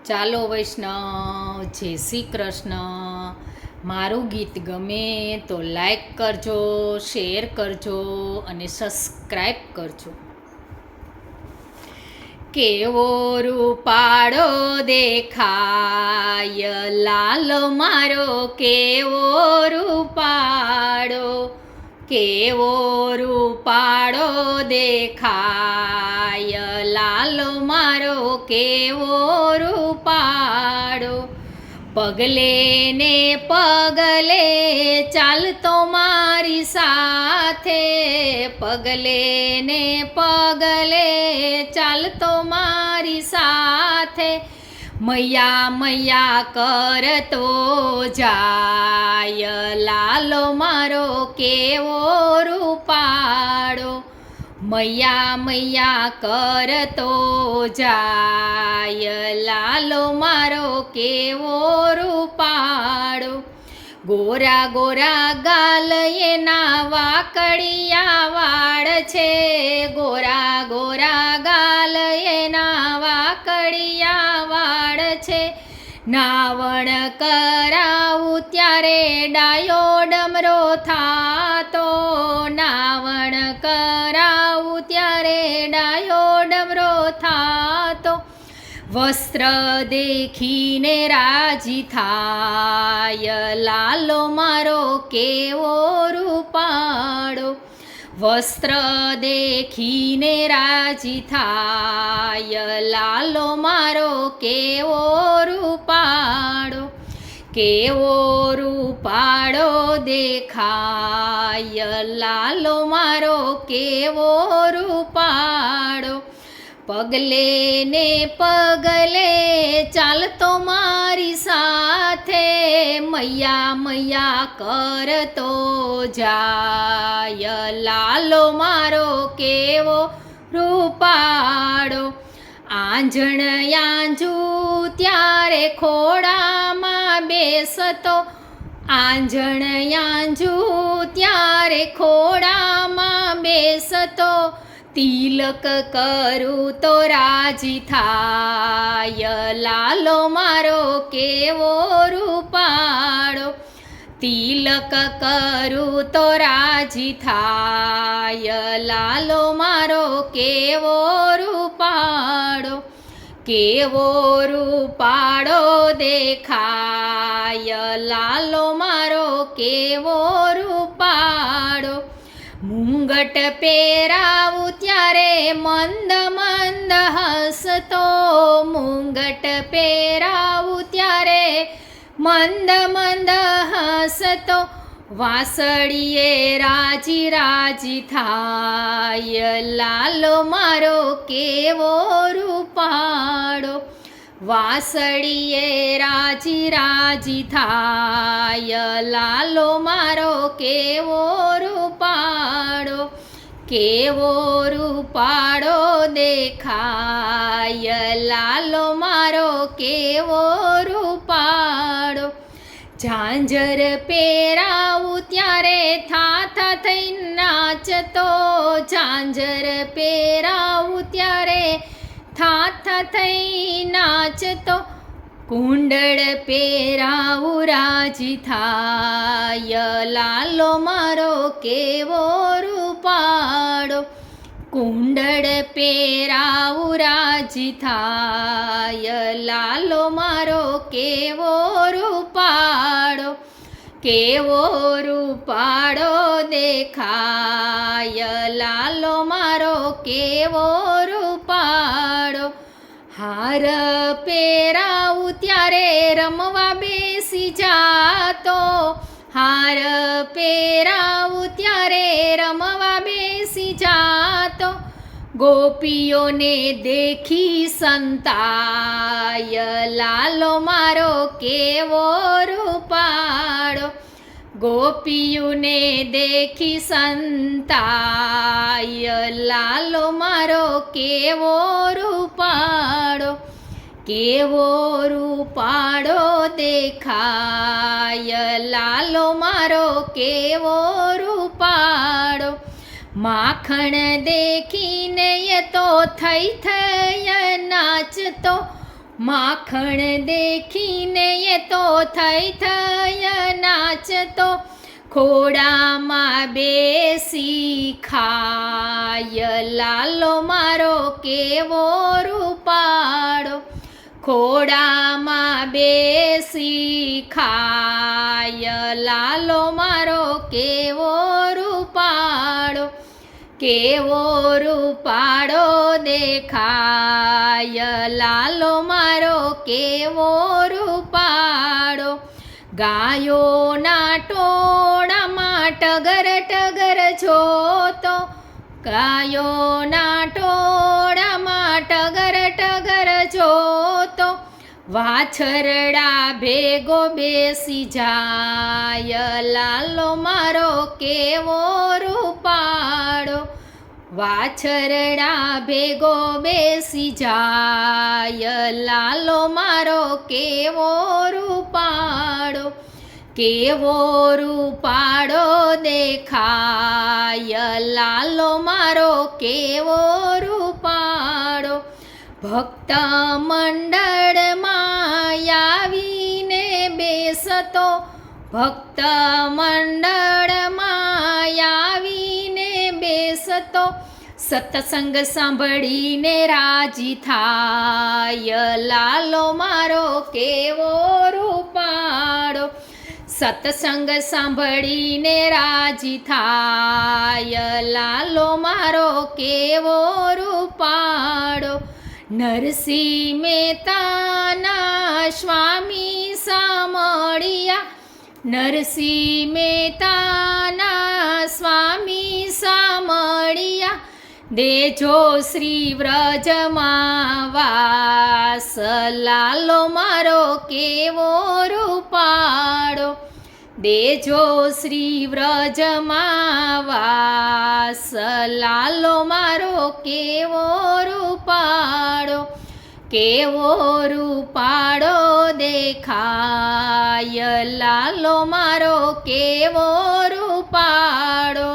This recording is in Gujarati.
ચાલો વૈષ્ણવ, જય શ્રી કૃષ્ણ. મારું ગીત ગમે તો લાઈક કરજો, શેર કરજો અને સબસ્ક્રાઈબ કરજો. કેવો રૂપાળો દેખાય લાલો મારો, કેવો રૂપાળો, કેવો રૂપાળો દેખાય લાલો મારો, કેવો રૂપાળો. પગલે ને પગલે ચાલતો મારી સાથે, પગલે ને પગલે ચાલતો મારી સાથે, મૈયા મૈયા કરતો જાય લાલો મારો, કેવો રૂપાળો. મૈયા મૈયા કરતો જાય લાલો મારો, કેવો રૂપાળો. ગોરા ગોરા ગાલ એના વાકડિયા વાળ છે, ગોરા ગોરા ગાલ એના વાકડિયા વાળ છે. નાવણ કરાવું ત્યારે ડાયો ડમરો થાતો, નાવણ કરાવું ત્યારે ડાયો ડમરો થાતો. વસ્ત્ર દેખીને રાજી થાય લાલો મારો, કેવો રૂપાળો. વસ્ત્ર દેખીને રાજી થાય લાલો મારો, કેવો રૂપાળો. કેવો રૂપાળો દેખાય લાલો મારો, કેવો રૂપાળો. પગલે ને પગલે ચાલતો મારી સાથે, મૈયા મૈયા કરતો જાય લાલો મારો, કેવો રૂપાળો. આંજણ આંજું ત્યારે ખોડામાં બેસતો, આંજણ આંજું ત્યારે ખોડામાં બેસતો. તિલક કરું તો રાજી થાય લાલો મારો, કેવો રૂપાળો. તિલક કરું તો રાજી થાય લાલો મારો, કેવો રૂપાળો. કેવો રૂપાળો દેખાય લાલો મારો, કેવો રૂપાળો. મુંગટ પહેરાવું ત્યારે મંદ મંદ હસતો, મુંગટ પહેરાવું ત્યારે મંદ મંદ હસતો. વાસળીએ રાજી રાજી થાય લાલો મારો, કેવો રૂપાળો. વાસળીએ રાજી રાજી થાય લાલો મારો, કેવો રૂપાળો. કેવો રૂપાળો દેખાય લાલો મારો, કેવો રૂપાળો. ઝાંઝર પહેરાવું ત્યારે થાથા થઈ નાચતો, ઝાંઝર પહેરાવું ત્યારે થાથા થઈ નાચતો. કુંડળ પહેરાવું રાજી થાય લાલો મારો, કેવો રૂપાળો. કુંડળ પહેરાવું રાજી થાય લાલો મારો, કેવો રૂપાળો. કેવો રૂપાળો દેખાય લાલો મારો, કેવો રૂપાળો. હાર પહેરાવું ત્યારે રમવા બેસી જાતો, હાર પહેરાવું ત્યારે રમવા બેસી જાતો. ગોપીઓને દેખી સંતાય લાલો મારો, કેવો રૂપાળો. ગોપીઓને દેખી સંતાય લાલો મારો, કેવો રૂપાળો. કેવો રૂપાળો દેખાય લાલો મારો, કેવો રૂપાળો. માખણ દેખીને એ તો થઈ નાચતો, માખણ દેખીને એ તો થઈ નાચતો, ખોડામાં બેસી ખાય. લાલો મારો કેવો રૂપાળો, ખોડામાં બેસી ખાય. લાલો મારો કેવો રૂપાળો, કેવો રૂપાળો દેખાય. લાલો મારો કેવો રૂપાળો. ગાયોના ટોળામાં ટગર ટગર જોતો, ગાયોના ટોળામાં ટગર ટગર જોતો, વાછરડા ભેગો બેસી જાય. લાલો મારો કેવો રૂપાળો, વાછરડા ભેગો બેસી જાય. લાલો મારો કેવો રૂપાળો, કેવો રૂપાળો દેખાય. લાલો મારો કેવો રૂપાળો. ભક્ત મંડળમાં આવીને બેસતો, ભક્ત મંડળમાં આવીને બેસતો, સત્સંગ સાંભળીને રાજી થાય. લાલો મારો કેવો રૂપાળો, સત્સંગ સાંભળીને રાજી થાય. લાલો મારો કેવો રૂપાળો. નરસિંહ મહેતાના સ્વામી સામળિયા, નરસિંહ મહેતાના સ્વામી સામળિયા, દેજો શ્રી વ્રજમાં વાસ. લાલો મારો કેવો રૂપાળો, દેજો શ્રી વ્રજમાં વાસ. લાલો મારો કેવો રૂપાળો, કેવો રૂપાળો દેખાય. લાલો મારો કેવો રૂપાળો.